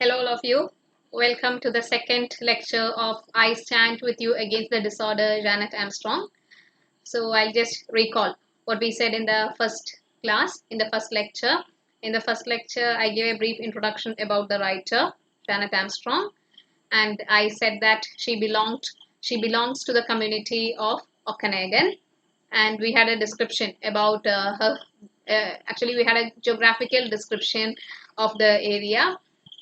Hello, all of you. Welcome to the second lecture of I Stand With You Against the Disorder, Janet Armstrong. So, I'll just recall what we said in the first class, in the first lecture. In the first lecture, I gave a brief introduction about the writer, Janet Armstrong, and I said that she belongs to the community of Okanagan, and we had a description about her. Actually, we had a geographical description of the area,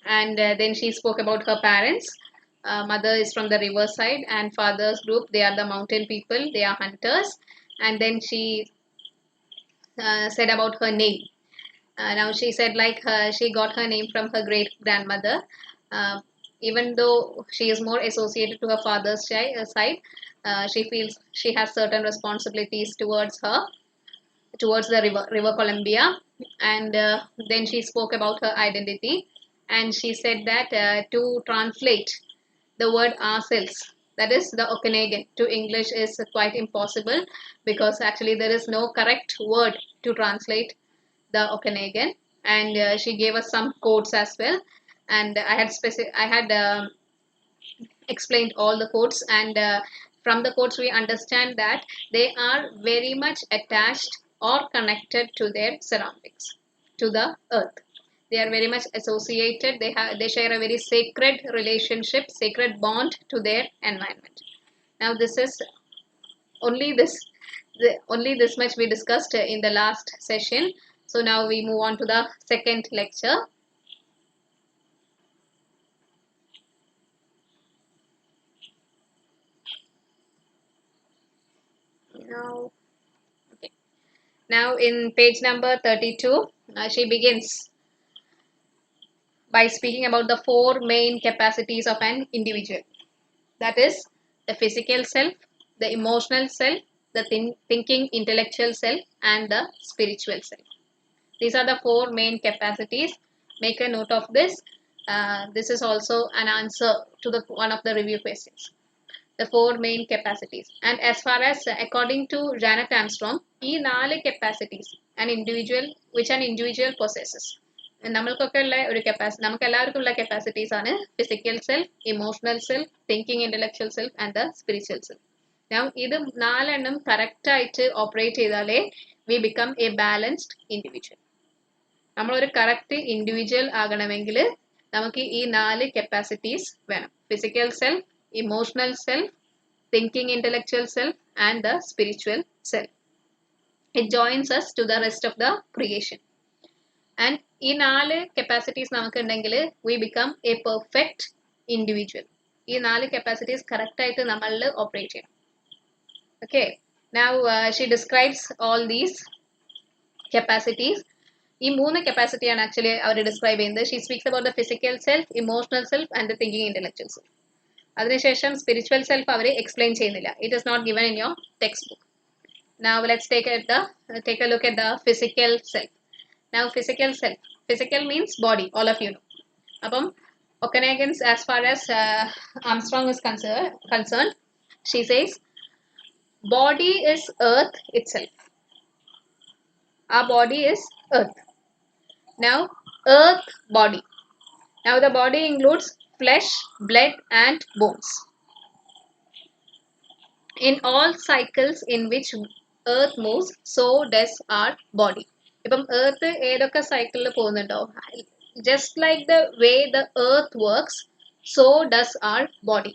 and then she spoke about her parents. Mother is from the riverside, and father's group, they are the mountain people, they are hunters. And then she said about her name. Now she said like she got her name from her great grandmother. Uh, Even though she is more associated to her father's side, she feels she has certain responsibilities towards the river Columbia. And then she spoke about her identity, and she said that to translate the word ourselves, that is the Okanagan, to English is quite impossible, because actually there is no correct word to translate the Okanagan. And she gave us some quotes as well, and I had explained all the quotes. And from the quotes we understand that they are very much attached or connected to their surroundings, to the earth. They are very much associated. They share a very sacred relationship, sacred bond to their environment. Now this is only this only this much we discussed in the last session. So now we move on to the second lecture. Now, okay. Now in page number 32, she begins by speaking about the four main capacities of an individual. That is the physical self, the emotional self, the thinking intellectual self, and the spiritual self. These are the four main capacities. Make a note of this. This is also an answer to the one of the review questions. The four main capacities. And as far as according to Janet Armstrong, these 4 capacities an individual possesses. നമ്മൾക്കൊക്കെ ഉള്ള ഒരു capacity, നമുക്ക് എല്ലാവർക്കും ഉള്ള capacities ആണ് physical self, emotional self, thinking intellectual self and the spiritual self. ഞാൻ ഇത് 4 correct ആയിട്ട് operate ചെയ്താലേ we become A balanced individual. നമ്മളൊരു കറക്റ്റ് ഇൻഡിവിജ്വൽ ആകണമെങ്കിൽ നമുക്ക് ഈ 4 കപ്പാസിറ്റീസ് വേണം. Physical self, emotional self, thinking intellectual self, and the spiritual self. It joins us to the rest of the creation. And ഈ 4 capacities നമുക്ക് ഉണ്ടെങ്കിൽ we become a perfect individual. ഈ 4 capacities correct ആയിട്ട് നമ്മളിൽ ഓപ്പറേറ്റ് ചെയ്യണം. Okay. Now she describes all these capacities. ഈ 3 capacity ആണ് actually അവർ describe ചെയ്യുന്നത്. She speaks about the physical self, emotional self, and the thinking intellectual self. അതിനുശേഷം spiritual self അവർ explain ചെയ്യുന്നില്ല. It is not given in your text book. Now let's take a look at the physical self. Now physical self. Physical means body. All of you know. അപ്പം Okanagans, as far as Armstrong is concerned, she says body is earth itself. Our body is earth. Now earth body. Now the body includes flesh, blood, and bones. In all cycles in which earth moves, so does our body. If earth ഏതൊക്കെ സൈക്കിളിൽ പോകുന്നുണ്ടോ, just like the way the earth works, so does our body.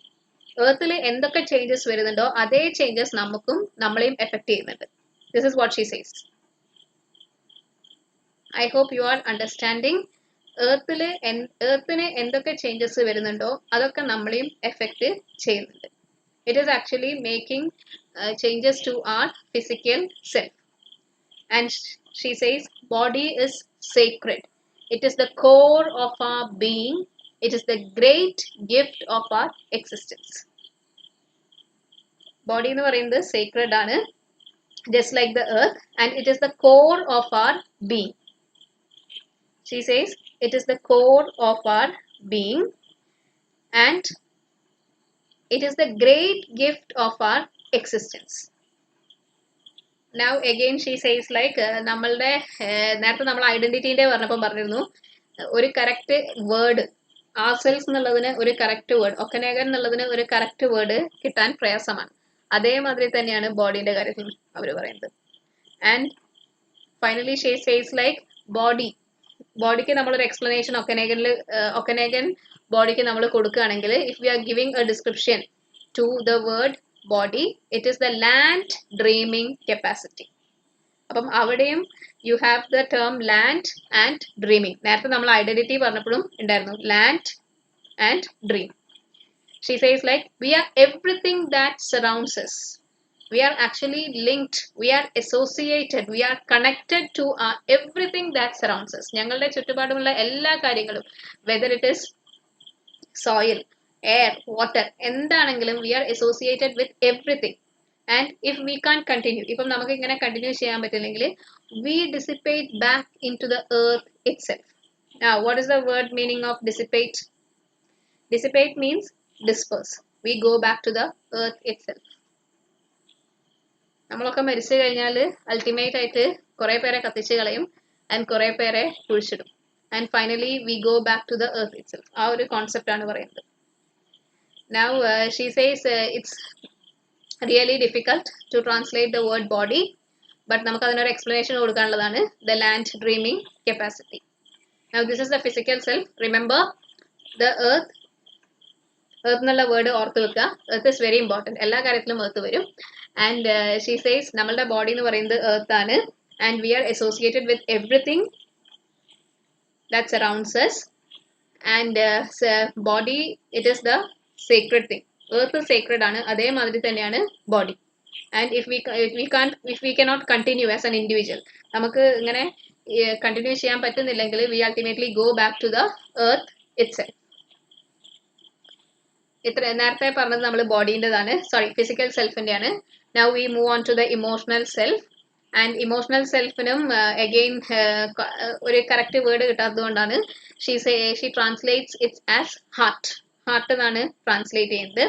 എർത്തിൽ എന്തൊക്കെ changes വരുന്നുണ്ടോ അതേ changes നമുക്കും നമ്മളെയും effect ചെയ്യുന്നുണ്ട്. This is what she says. I hope you are understanding. എർത്തിന് എന്തൊക്കെ ചേഞ്ചസ് വരുന്നുണ്ടോ അതൊക്കെ നമ്മളെയും എഫക്ട് ചെയ്യുന്നുണ്ട്. It is actually making changes to our physical self. And she says body is sacred. It is the core of our being. It is the great gift of our existence. Body എന്ന് പറയുന്നത് sacred ആണ്, just like the earth, and it is the core of our being. She says it is the core of our being, and it is the great gift of our existence. Now again she says like നമ്മളുടെ നേരത്തെ നമ്മൾ ഐഡന്റിറ്റിന്റെ പറഞ്ഞപ്പോൾ പറഞ്ഞിരുന്നു ഒരു correct word R self എന്നുള്ളതിന് ഒരു correct word, ഒക്കനേഗൻ എന്നുള്ളതിന് ഒരു കറക്റ്റ് വേർഡ് കിട്ടാൻ പ്രയാസമാണ്. അതേമാതിരി തന്നെയാണ് ബോഡിയുടെ കാര്യത്തിൽ അവർ പറയുന്നത്. And finally she says like ബോഡിക്ക് നമ്മളൊരു എക്സ്പ്ലനേഷൻ ഒക്കനേഗൻ ബോഡിക്ക് നമ്മൾ കൊടുക്കുകയാണെങ്കിൽ, if we are giving a description to the word body, it is the land dreaming capacity. അപ്പം അവിടെയും you have the term land and dreaming. നേരത്തെ നമ്മൾ ഐഡന്റിറ്റി പറഞ്ഞപ്പോഴും ഉണ്ടായിരുന്നു land and dream. She says like we are everything that surrounds us. We are actually linked, we are associated, we are connected to everything that surrounds us. ഞങ്ങളുടെ ചുറ്റുപാടുമുള്ള എല്ലാ കാര്യങ്ങളും, whether it is soil, air, water, എന്താണെങ്കിലും we are associated with everything. And if we can't continue, ഇപ്പം നമുക്ക് ഇങ്ങനെ continue ചെയ്യാൻ പറ്റില്ലെങ്കിൽ, we dissipate back into the earth itself. Now what is the word meaning of dissipate? Dissipate means disperse. We go back to the earth itself. നമ്മളൊക്കെ മരിച്ചു കഴിഞ്ഞാൽ ultimate ആയിട്ട് കുറെ പേരെ കത്തിച്ചു കളയും ആൻഡ് കുറെ പേരെ കുഴിച്ചിടും. And finally we go back to the earth itself. ആ ഒരു കോൺസെപ്റ്റ് ആണ് പറയുന്നത്. Now she says it's really difficult to translate the word body, but നമുക്ക് അതിനൊരു എക്സ്പ്ലനേഷൻ കൊടുക്കാനുള്ളതാണ് the land dreaming capacity. Now this is the physical self. Remember the earth എന്നുള്ള word ഓർത്ത് വെക്കുക. Earth is very important. എല്ലാ കാര്യത്തിലും earth വരും. And she says നമ്മളുടെ ബോഡി എന്ന് പറയുന്നത് എർത്ത് ആണ്. And we are associated with everything that surrounds us. And body it is the sacred thing. Earth sacred ആണ്, അതേമാതിരി തന്നെയാണ് body. And if we cannot continue as an individual, നമുക്ക് ഇങ്ങനെ continue ചെയ്യാൻ പറ്റുന്നില്ലെങ്കിൽ, we ultimately go back to the earth itself. ഇത്ര നേരത്തെ പറഞ്ഞത് നമ്മൾ ബോഡീൻ്റെതാണ്, സോറി ഫിസിക്കൽ സെൽഫിൻ്റെയാണ്. Now we move on to the emotional self. And emotional സെൽഫിനും അഗെയിൻ ഒരു കറക്റ്റ് വേർഡ് കിട്ടാത്തത് കൊണ്ടാണ് she translates it's as heart എന്നാണ് ട്രാൻസ്ലേറ്റ് ചെയ്യുന്നത്.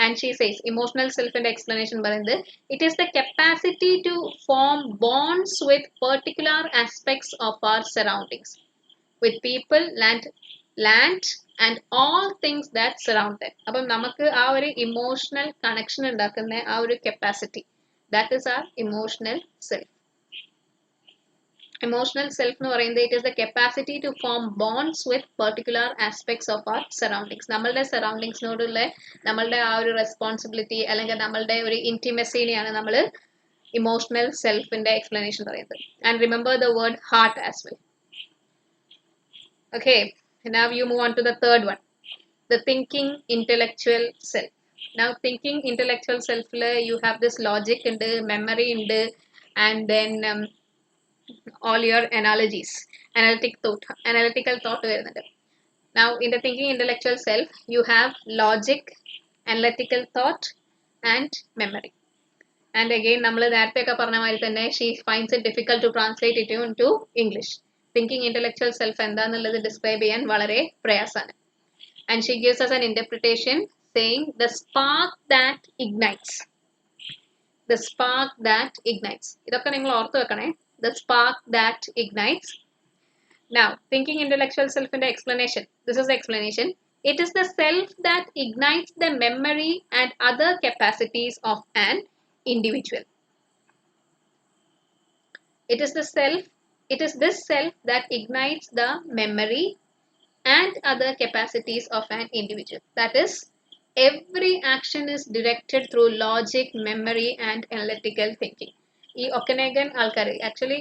ആൻഡ് ഷീ സേസ് ഇമോഷണൽ സെൽഫിന്റെ എക്സ്പ്ലനേഷൻ പറയുന്നത് it is the capacity to form bonds with particular aspects of our surroundings, with people, land and all things that surround them. അപ്പം നമുക്ക് ആ ഒരു emotional connection ഉണ്ടാക്കുന്ന ആ ഒരു capacity, that is our emotional self. Emotional self എന്ന് പറയുന്നത് it is the capacity to form bonds with particular aspects of our surroundings. നമ്മളുടെ സറൗണ്ടിങ്സിനോടുള്ള നമ്മളുടെ ആ ഒരു റെസ്പോൺസിബിലിറ്റി അല്ലെങ്കിൽ നമ്മളുടെ ഒരു ഇൻറ്റിമസിനെയാണ് നമ്മൾ ഇമോഷണൽ സെൽഫിന്റെ എക്സ്പ്ലനേഷൻ പറയുന്നത്. And remember the word heart as well. Okay, now you move on to the third one, the thinking intellectual self. Now thinking intellectual self you have this logic and memory and then all your analytical thought വരുന്നുണ്ട്. Now in the thinking intellectual self you have logic, analytical thought and memory. And again നമ്മൾ നേരത്തെ ഒക്കെ പറഞ്ഞ മാതിരി തന്നെ she finds it difficult to translate it into English. Thinking intellectual self എന്താന്നുള്ളത് describe ചെയ്യാൻ വളരെ പ്രയാസമാണ്. And she gives us an interpretation saying the spark that ignites. The spark that ignites. ഇതൊക്കെ നിങ്ങൾ ഓർത്ത് വെക്കണേ. The spark that ignites. Now, thinking intellectual self in the explanation. This is the explanation. It is the self that ignites the memory and other capacities of an individual. It is this self that ignites the memory and other capacities of an individual. That is, every action is directed through logic, memory and analytical thinking. ഈ Okanagan ആൾക്കാർ actually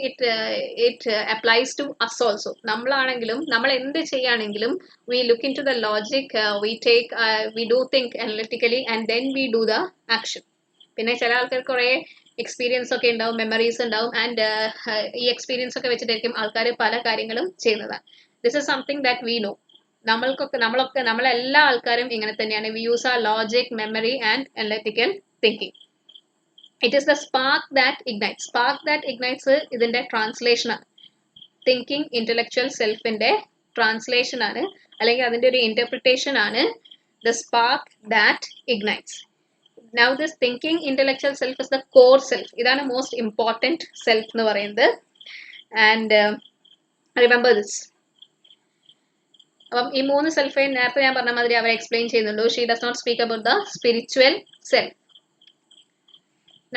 it applies to us also. നമ്മളാണെങ്കിലും നമ്മൾ എന്ത് ചെയ്യുകയാണെങ്കിലും we look into the logic, we do think analytically and then we do the action. പിന്നെ ചില ആൾക്കാർ കുറേ എക്സ്പീരിയൻസ് ഒക്കെ ഉണ്ടാവും, മെമ്മറീസ് ഉണ്ടാവും, ആൻഡ് ഈ എക്സ്പീരിയൻസ് ഒക്കെ വെച്ചിട്ടായിരിക്കും ആൾക്കാർ പല കാര്യങ്ങളും ചെയ്യുന്നതാണ്. This is something that we know. നമ്മളെല്ലാ ആൾക്കാരും ഇങ്ങനെ തന്നെയാണ്. We use a logic, memory and analytical thinking. It is the spark that ignites. Spark that ignites ഇതിന്റെ ട്രാൻസ്ലേഷൻ ആണ്. തിങ്കിങ് ഇന്റലക്ച്വൽ സെൽഫിന്റെ ട്രാൻസ്ലേഷൻ ആണ്, അല്ലെങ്കിൽ അതിന്റെ ഒരു ഇന്റർപ്രിട്ടേഷൻ ആണ് the spark that ignites. Now this thinking intellectual self is the core self. ഇതാണ് most important self എന്ന് പറയുന്നത്. And remember this. അപ്പം ഈ മൂന്ന് സെൽഫ് നേരത്തെ ഞാൻ പറഞ്ഞ മാതിരി അവർ എക്സ്പ്ലെയിൻ ചെയ്യുന്നുള്ളൂ. She does not speak about the spiritual self.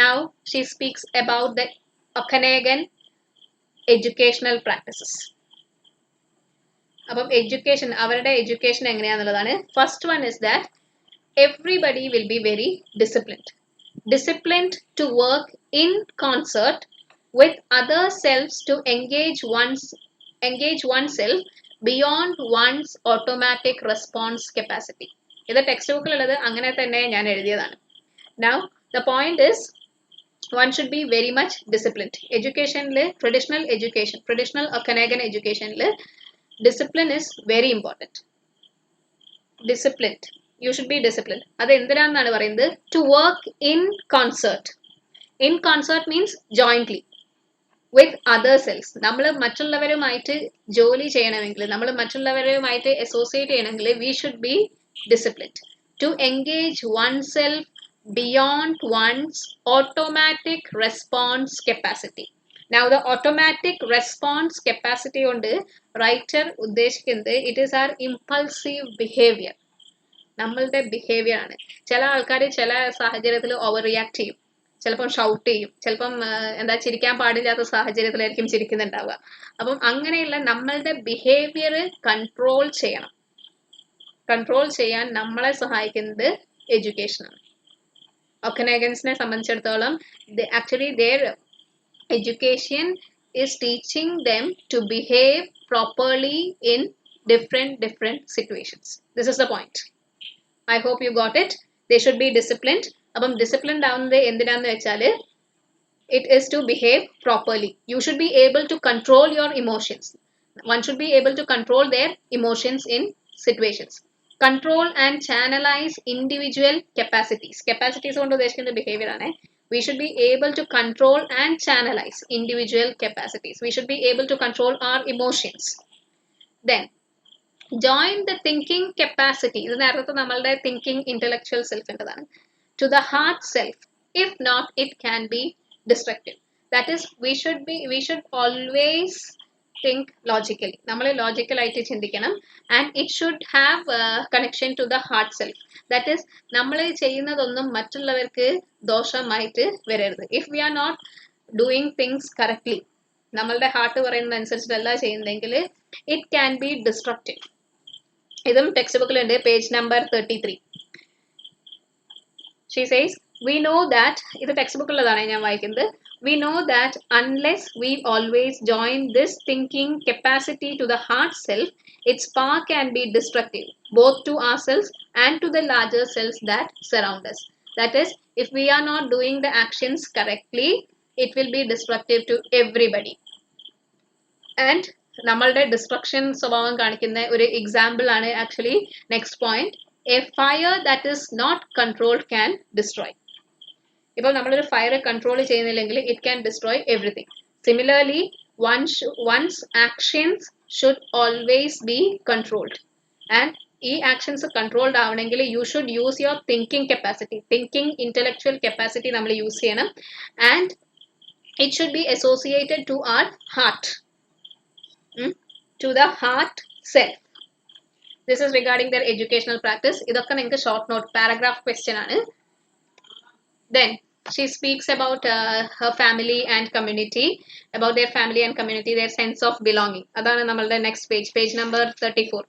Now she speaks about the Okanagan educational practices. അപ്പം എഡ്യൂക്കേഷൻ, അവരുടെ എഡ്യൂക്കേഷൻ എങ്ങനെയാണെന്നുള്ളതാണ്. First one is that everybody will be very disciplined to work in concert with other selves to engage oneself beyond one's automatic response capacity. ഇത് text ബുക്കിലുള്ളത് അങ്ങനെ തന്നെ ഞാൻ എഴുതിയതാണ്. Now the point is one should be very much disciplined. Educationil traditional Okanagan educationil discipline is very important. Disciplined, you should be disciplined. Adu endirananu parayunnu, to work in concert. In concert means jointly with other cells. നമ്മൾ മറ്റുള്ളവരുമായിട്ട് ജോലി ചെയ്യണമെങ്കിൽ, നമ്മൾ മറ്റുള്ളവരുമായിട്ട് associate ചെയ്യണമെങ്കിൽ we should be disciplined to engage oneself beyond one's automatic response capacity. Now the automatic response capacity കൊണ്ട് writer ഉദ്ദേശിക്കുന്നത് it is our impulsive behavior. നമ്മളുടെ ബിഹേവിയർ ആണ്. ചില ആൾക്കാർ ചില സാഹചര്യത്തിൽ ഓവർ റിയാക്ട് ചെയ്യും, ചിലപ്പം ഷൗട്ട് ചെയ്യും, ചിലപ്പം എന്താ ചിരിക്കാൻ പാടില്ലാത്ത സാഹചര്യത്തിലായിരിക്കും ചിരിക്കുന്നുണ്ടാവുക. അപ്പം അങ്ങനെയുള്ള നമ്മളുടെ ബിഹേവിയർ കൺട്രോൾ ചെയ്യണം. കൺട്രോൾ ചെയ്യാൻ നമ്മളെ സഹായിക്കുന്നത് എഡ്യൂക്കേഷനാണ്. ഒക്കനാഗൻസിനെ സംബന്ധിച്ചിടത്തോളം actually their education is teaching them to behave properly in different situations. This is the point. I hope you got it. They should be disciplined. അപ്പം ഡിസിപ്ലിൻഡ് ആവുന്നത് എന്തിനാന്ന് വെച്ചാൽ it is to behave properly. You should be able to control your emotions. One should be able to control their emotions in situations. Control and channelize individual capacities. Capacities കൊണ്ട് ഉദ്ദേശിക്കുന്നത് behaviour ആണ്. We should be able to control and channelize individual capacities. We should be able to control our emotions. Then join the thinking capacity. ഇത് നേരത്തെ നമ്മളുടെ thinking intellectual self ൻ്റെതാണ്. To the heart self. If not, it can be destructive. That is, we should always think logically. നമ്മൾ logical ആയിട്ട് ചിന്തിക്കണം. And it should have connection to the heart self. That is, നമ്മൾ ചെയ്യുന്നതൊന്നും മറ്റുള്ളവർക്ക് ദോഷമായിട്ട് വരരുത്. If we are not doing things correctly, നമ്മളുടെ heart പറയുന്നതനുസരിച്ചിട്ടല്ല ചെയ്യുന്നതെങ്കിൽ it can be destructive. ഇതും ടെക്സ്റ്റ് ബുക്കിലുണ്ട്, page number 33. She says, we know that, ഇത് text ബുക്കിലുള്ളതാണ് ഞാൻ വായിക്കുന്നത്. We know that unless we always join this thinking capacity to the heart self, its power can be destructive, both to ourselves and to the larger cells that surround us. That is, if we are not doing the actions correctly, it will be destructive to everybody. And നമ്മളുടെ destruction സ്വഭാവം കാണിക്കുന്ന ഒരു example ആണ് actually next point. A fire that is not controlled can destroy. ഇപ്പോൾ നമ്മളൊരു fire control ചെയ്യുന്നില്ലെങ്കിൽ it can destroy everything. Similarly one's actions should always be controlled. And ഈ actions controlled ആവണമെങ്കിൽ you should use your thinking capacity, thinking intellectual capacity നമ്മൾ use ചെയ്യണം. And it should be associated to our heart, to the heart self. This is regarding their educational practice. ഇതൊക്കെ നിങ്ങൾക്ക് short note paragraph question ആണ്. Then she speaks about her family and community, about their family and community, their sense of belonging. അതാണ് നമ്മളുടെ next page, page number 34.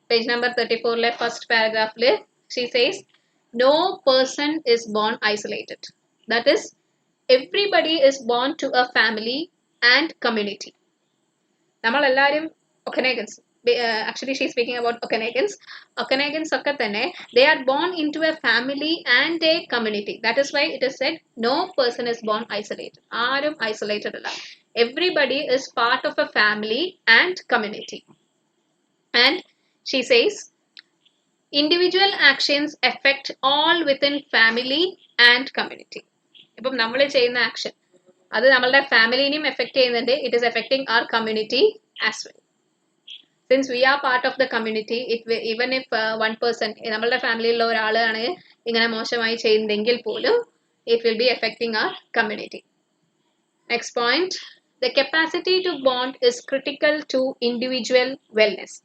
Page number 34ലെ first പാരഗ്രാഫിൽ she says, no person is born isolated. That is, everybody is born to a family and community. നമ്മളെല്ലാവരും ഒക്കനാഗൻസ്, actually she is speaking about Okanagans. Okanagans ഒക്കെ തന്നെ they are born into a family and a community. That is why it is said no person is born isolated. ആരും isolated അല്ല. Everybody is part of a family and community. And she says individual actions affect all within family and community. ഇപ്പം നമ്മൾ ചെയ്യുന്ന action അത് നമ്മളുടെ ഫാമിലിനെയും affect ചെയ്യുന്നുണ്ട്. It is affecting our community as well. Since we are part of the community, even if one person, നമ്മളുടെ ഫാമിലിയിലുള്ള ഒരാളാണ് ഇങ്ങനെ മോശമായി ചെയ്യുന്നതെങ്കിൽ പോലും it will be affecting our community. Next point, the capacity to bond is critical to individual wellness.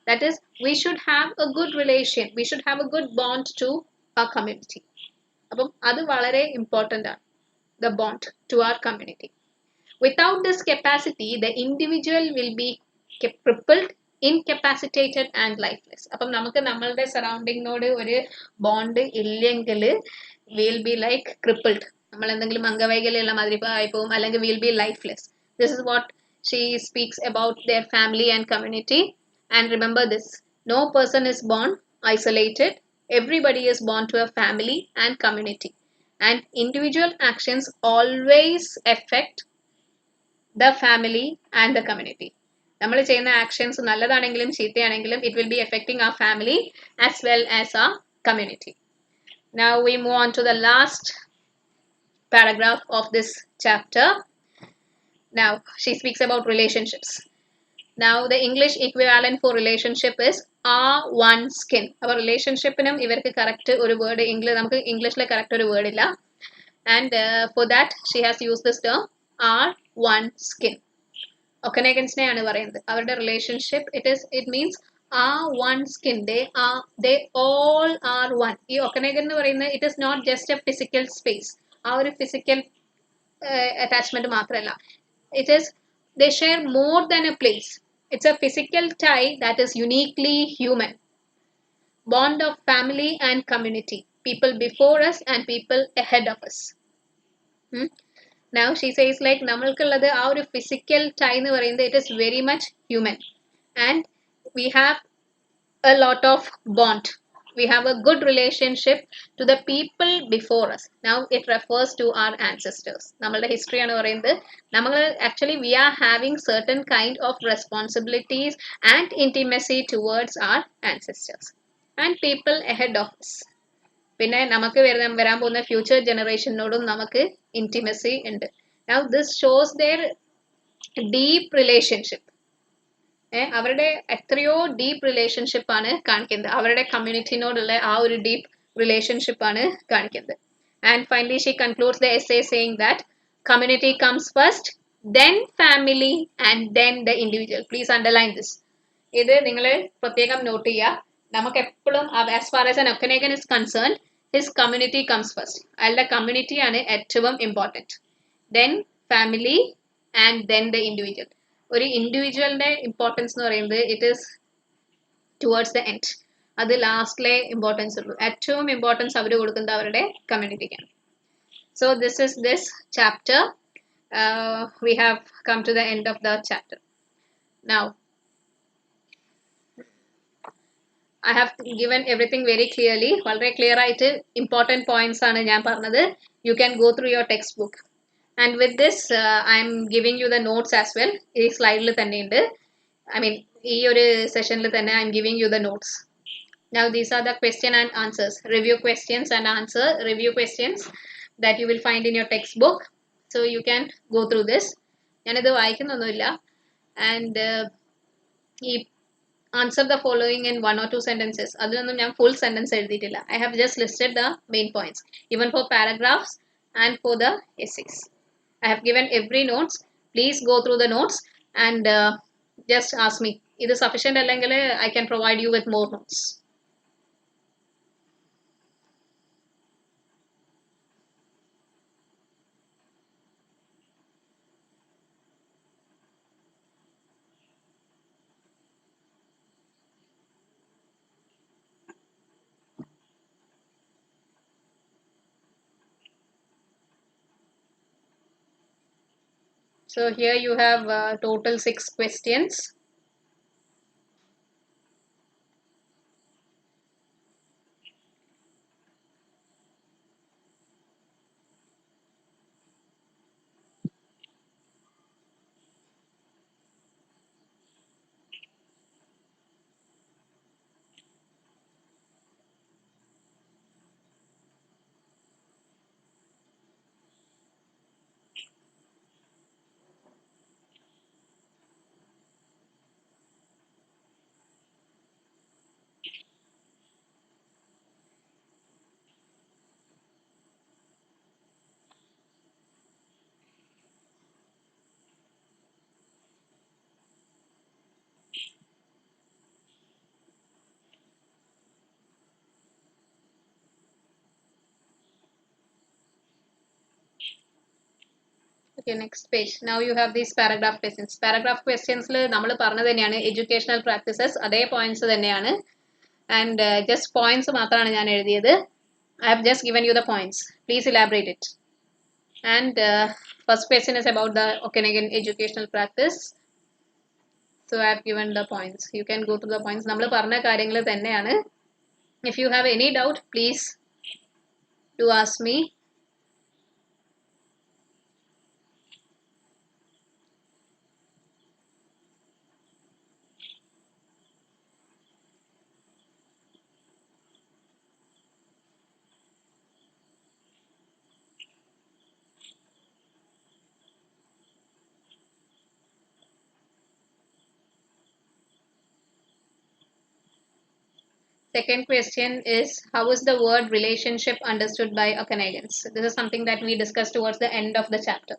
That is, we should have a good relation, we should have a good bond to our community. അപ്പം അത് വളരെ important ആണ്, the bond to our community. Without this capacity, the individual will be crippled, incapacitated and lifeless. അപ്പം നമുക്ക് നമ്മളുടെ സറൗണ്ടിങ്ങിനോട് ഒരു bond ഇല്ലെങ്കിൽ will be like crippled, നമ്മൾ എന്തെങ്കിലും അംഗവൈകല്യമുള്ള മാതിരി ആയിപ്പോവും, അല്ലെങ്കിൽ will be lifeless. This is what she speaks about their family and community. And remember this, no person is born isolated, everybody is born to a family and community, and individual actions always affect the family and the community. നമ്മൾ ചെയ്യുന്ന actions നല്ലതാണെങ്കിലും ചീത്തയാണെങ്കിലും it will be affecting our family as well as our community. Now we move on to the last paragraph of this chapter. Now she speaks about relationships. Now the English equivalent for relationship is are one skin. അപ്പോൾ റിലേഷൻഷിപ്പിനും ഇവർക്ക് correct ഒരു word നമുക്ക് ഇംഗ്ലീഷിലെ correct ഒരു word ഇല്ല. And for that she has used this term are one skin. ഒക്കനേഗൻസിനെയാണ് പറയുന്നത് അവരുടെ relationship. it means are one skin, they all are one. ഈ ഒക്കനേഗൻ എന്ന് പറയുന്നത് it is not just a physical space, ആ ഒരു physical attachment മാത്രമല്ല, it is they share more than a place. It's a physical tie that is uniquely human, bond of family and community, people before us and people ahead of us. Now she says like നമ്മൾക്കുള്ളത് ആ ഒരു physical tie എന്ന് പറയുന്നത് it is very much human, and we have a lot of bond, we have a good relationship to the people before us. Now it refers to our ancestors. നമ്മളുടെ history ആണ് പറയുന്നത്. നമ്മൾ actually we are having certain kind of responsibilities and intimacy towards our ancestors and people ahead of us. പിന്നെ നമുക്ക് വരാൻ പോകുന്ന future ജനറേഷനോടും നമുക്ക് intimacy ഉണ്ട്. Now this shows their deep relationship. അവരുടെ എത്രയോ ഡീപ്പ് റിലേഷൻഷിപ്പ് ആണ് കാണിക്കുന്നത്, അവരുടെ കമ്മ്യൂണിറ്റിനോടുള്ള ആ ഒരു ഡീപ്പ് റിലേഷൻഷിപ്പ് ആണ് കാണിക്കുന്നത്. And finally she concludes the essay saying that community comes first, then family and then the individual. Please underline this. ഇത് നിങ്ങൾ പ്രത്യേകം നോട്ട് ചെയ്യുക. നമുക്ക് എപ്പോഴും as far as an Okanagan is concerned, his community comes first. അയാളുടെ community ആണ് ഏറ്റവും important, then family and then the individual. ഒരു ഇൻഡിവിജ്വലിന്റെ ഇമ്പോർട്ടൻസ് എന്ന് പറയുന്നത് it is towards the end, അത് ലാസ്റ്റിലെ ഇമ്പോർട്ടൻസ് ഉള്ളൂ. ഏറ്റവും ഇമ്പോർട്ടൻസ് അവർ കൊടുക്കുന്നത് അവരുടെ കമ്മ്യൂണിറ്റിക്കാണ്. So this is this chapter. We have come to the end of the chapter. Now I have given everything very clearly. വളരെ ക്ലിയർ ആയിട്ട് ഇമ്പോർട്ടൻറ്റ് പോയിന്റ്സ് ആണ് ഞാൻ പറഞ്ഞത്. You can go through your textbook. And with this I'm giving you the notes as well. ഈ സ്ലൈഡിൽ തന്നെ ഉണ്ട്, I mean ഈ ഒരു സെഷനിൽ തന്നെ I'm giving you the notes. Now these are the question and answers, review questions and answer review questions that you will find in your textbook. So you can go through this. ഞാനിത് വായിക്കുന്നൊന്നുമില്ല. And ഈ answer the following in 1 or 2 sentences, അതിലൊന്നും ഞാൻ full sentence എഴുതിയിട്ടില്ല. I have just listed the main points, even for paragraphs and for the essays. I have given every notes. Please go through the notes and just ask me. Is it sufficient അല്ലെങ്കിൽ I can provide you with more notes. So here you have total 6 questions. Okay, next page. Now you have these paragraph questions. Paragraph questions നമ്മൾ പറഞ്ഞത് തന്നെയാണ് educational practices അതേ points തന്നെയാണ് and just points മാത്രമാണ് ഞാൻ എഴുതിയത്. I have just given you the points. Please elaborate it. And first question is about the Okanagan educational practice. So I have given the points. You can go through the points. നമ്മൾ പറഞ്ഞ കാര്യങ്ങൾ തന്നെയാണ്. If you have any doubt, please do ask me. Second question is, how is the word relationship understood by Okanagans? This is something that we discussed towards the end of the chapter.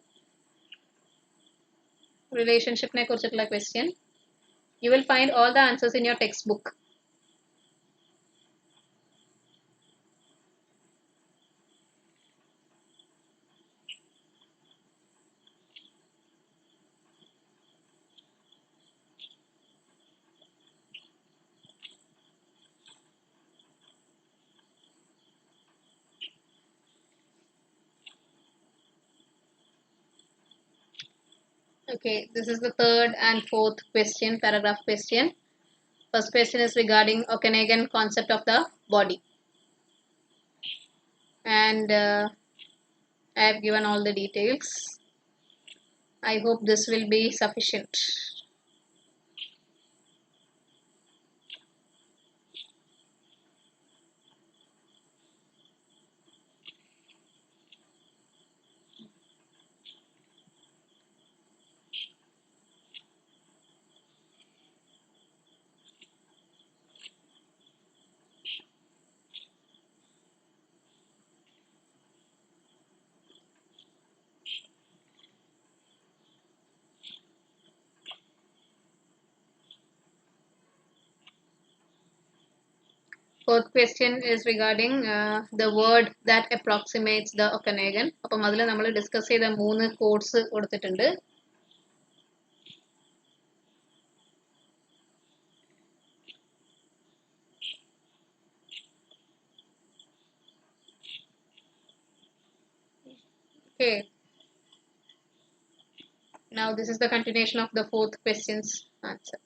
Relationship ne kurichittulla question. You will find all the answers in your textbook. Okay, this is the third and fourth question, paragraph question. First question is regarding Okanagan concept of the body. And I have given all the details. I hope this will be sufficient. Fourth question is regarding the word that approximates the Okanagan. അപ്പം അതിൽ നമ്മൾ discuss ചെയ്ത 3 codes കൊടുത്തിട്ടുണ്ട്. Okay. Now this is the continuation of the fourth question's answer.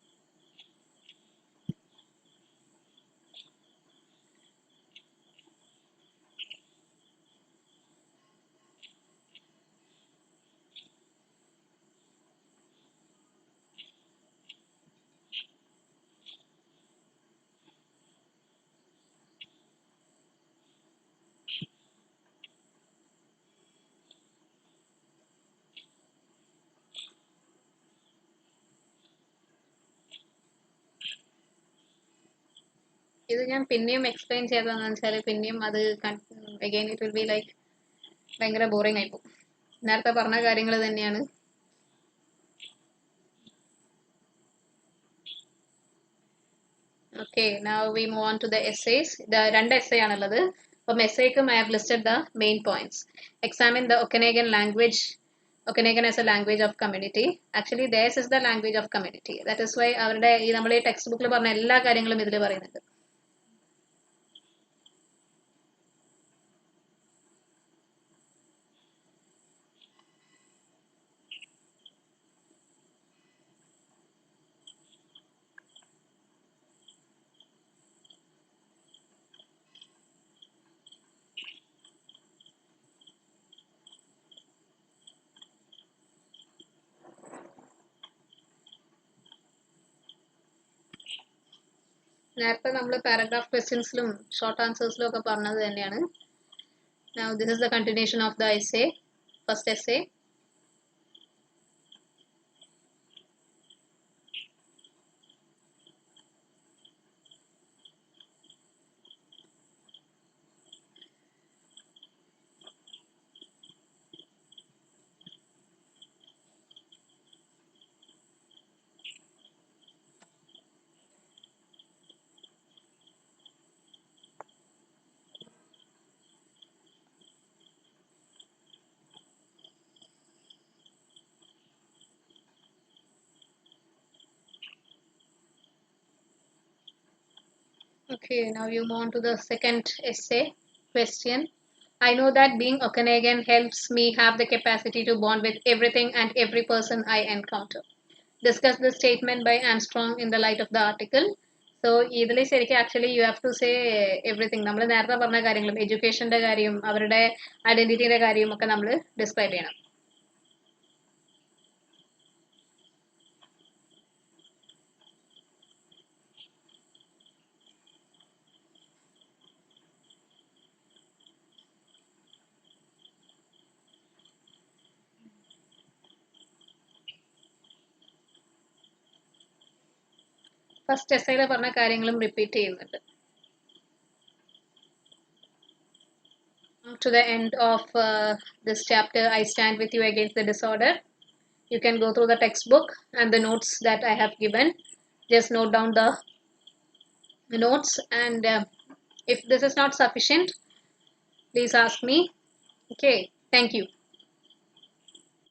ഇത് ഞാൻ പിന്നെയും explain ചെയ്തതെന്ന് വെച്ചാൽ പിന്നെയും അത് again it will be like ഭയങ്കര ബോറിംഗ് ആയിപ്പോകും. നേരത്തെ പറഞ്ഞ കാര്യങ്ങൾ തന്നെയാണ്. Okay, now we move on to the essays. The രണ്ട് essay ആണുള്ളത്. അപ്പം essayക്കും I have listed the main points. Examine the Okanagan language. Okanagan as a language of community. Actually, theirs is the language of community. That is why അവരുടെ ഈ നമ്മൾ ഈ text ബുക്കിൽ പറഞ്ഞ എല്ലാ കാര്യങ്ങളും ഇതിൽ പറയുന്നുണ്ട്. നേരത്തെ നമ്മൾ പാരഗ്രാഫ് ക്വസ്റ്റ്യൻസിലും ഷോർട്ട് ആൻസേഴ്സിലും ഒക്കെ പറഞ്ഞത് തന്നെയാണ്. Now this is the continuation of the essay, first essay. Okay, now you move on to the second essay question. I know that being Okanagan helps me have the capacity to bond with everything and every person I encounter. Discuss the statement by Armstrong in the light of the article. So ഇതിൽ ശരിക്കും actually you have to say everything നമ്മൾ നേരത്തെ പറഞ്ഞ കാര്യങ്ങളും എഡ്യൂക്കേഷൻ്റെ കാര്യം അവരുടെ ഐഡന്റിറ്റിയുടെ കാര്യം ഒക്കെ നമ്മൾ ഡിസ്ക്രൈബ് ചെയ്യണം. ഫസ്റ്റ് എസ്സേയിൽ പറഞ്ഞ കാര്യങ്ങളും റിപ്പീറ്റ് ചെയ്യുന്നുണ്ട്. To the end of this chapter, I stand with you against the disorder. You can go through the textbook and the notes that I have given. Just note down the notes, and if this is not sufficient, please ask me. Okay, thank you.